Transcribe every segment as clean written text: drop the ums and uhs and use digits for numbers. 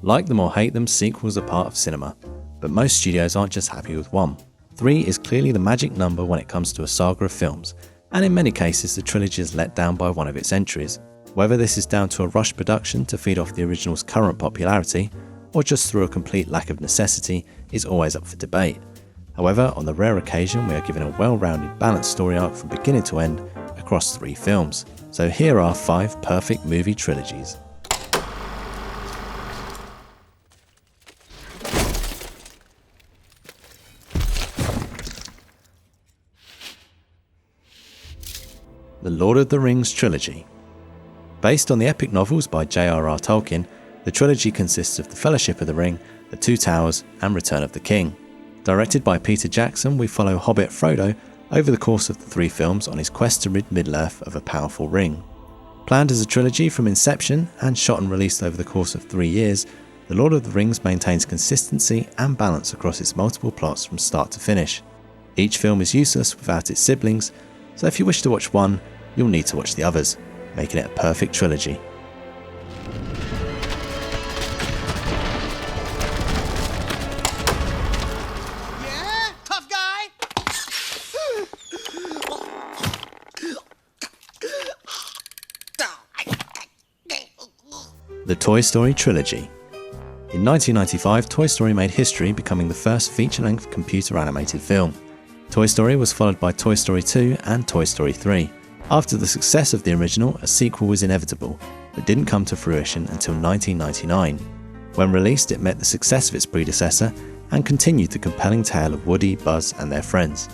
Like them or hate them, sequels are part of cinema, but most studios aren't just happy with one. 3 is clearly the magic number when it comes to a saga of films, and in many cases the trilogy is let down by one of its entries. Whether this is down to a rushed production to feed off the original's current popularity, or just through a complete lack of necessity, is always up for debate. However, on the rare occasion we are given a well-rounded, balanced story arc from beginning to end across 3 films. So here are 5 perfect movie trilogies. The Lord of the Rings Trilogy. Based on the epic novels by J.R.R. Tolkien, the trilogy consists of The Fellowship of the Ring, The Two Towers, and Return of the King. Directed by Peter Jackson, we follow Hobbit Frodo over the course of the 3 films on his quest to rid Middle-earth of a powerful ring. Planned as a trilogy from inception and shot and released over the course of 3 years, The Lord of the Rings maintains consistency and balance across its multiple plots from start to finish. Each film is useless without its siblings, so if you wish to watch one, you'll need to watch the others, making it a perfect trilogy. Yeah? Tough guy? The Toy Story Trilogy. In 1995, Toy Story made history, becoming the first feature-length computer animated film. Toy Story was followed by Toy Story 2 and Toy Story 3. After the success of the original, a sequel was inevitable, but didn't come to fruition until 1999. When released, it met the success of its predecessor and continued the compelling tale of Woody, Buzz and their friends.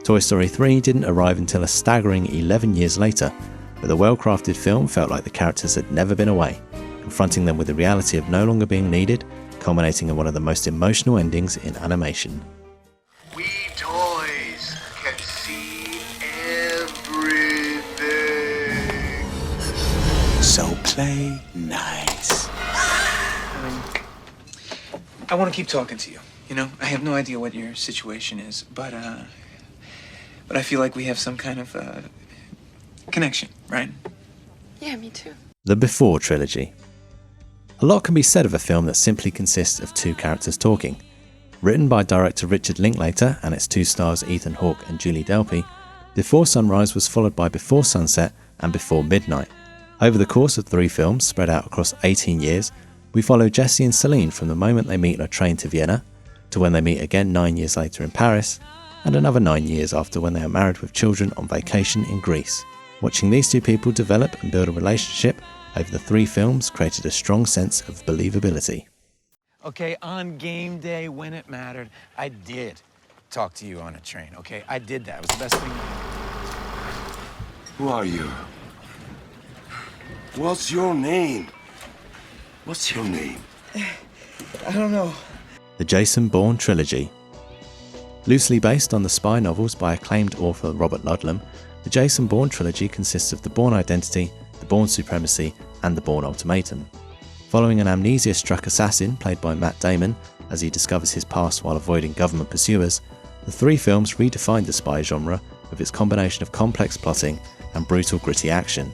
Toy Story 3 didn't arrive until a staggering 11 years later, but the well-crafted film felt like the characters had never been away, confronting them with the reality of no longer being needed, culminating in one of the most emotional endings in animation. We toys can see everything. So play nice. I want to keep talking to you. You know, I have no idea what your situation is, but I feel like we have some kind of connection, right? Yeah, me too. The Before Trilogy. A lot can be said of a film that simply consists of 2 characters talking. Written by director Richard Linklater and its 2 stars Ethan Hawke and Julie Delpy, Before Sunrise was followed by Before Sunset and Before Midnight. Over the course of 3 films spread out across 18 years, we follow Jesse and Celine from the moment they meet on a train to Vienna, to when they meet again 9 years later in Paris, and another 9 years after when they are married with children on vacation in Greece. Watching these 2 people develop and build a relationship over the 3 films created a strong sense of believability. Okay, on game day when it mattered, I did talk to you on a train, okay? I did that. It was the best thing. Who are you? What's your name? What's your name? I don't know. The Jason Bourne Trilogy. Loosely based on the spy novels by acclaimed author Robert Ludlum, the Jason Bourne Trilogy consists of The Bourne Identity, The Bourne Supremacy, and The Bourne Ultimatum. Following an amnesia-struck assassin played by Matt Damon as he discovers his past while avoiding government pursuers, the 3 films redefined the spy genre with its combination of complex plotting and brutal gritty action.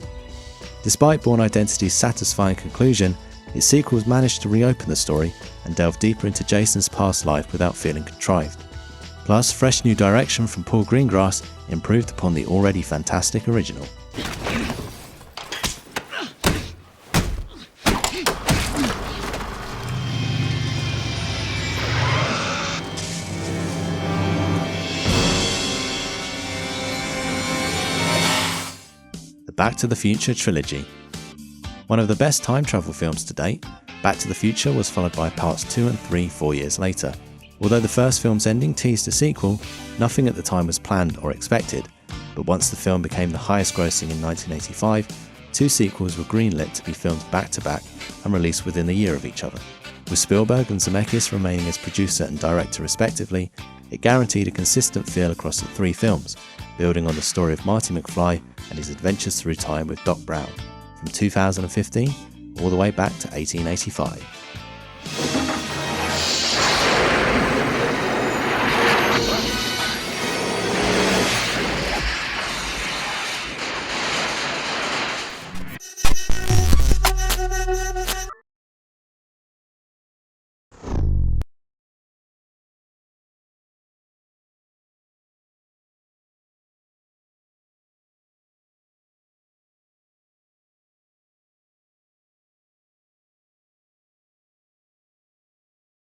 Despite Bourne Identity's satisfying conclusion, its sequels managed to reopen the story and delve deeper into Jason's past life without feeling contrived. Plus, fresh new direction from Paul Greengrass improved upon the already fantastic original. The Back to the Future Trilogy. One of the best time travel films to date, Back to the Future was followed by parts 2 and 3 4 years later. Although the first film's ending teased a sequel, nothing at the time was planned or expected, but once the film became the highest grossing in 1985, 2 sequels were greenlit to be filmed back-to-back and released within a year of each other. With Spielberg and Zemeckis remaining as producer and director respectively, it guaranteed a consistent feel across the 3 films, building on the story of Marty McFly and his adventures through time with Doc Brown, from 2015 all the way back to 1885.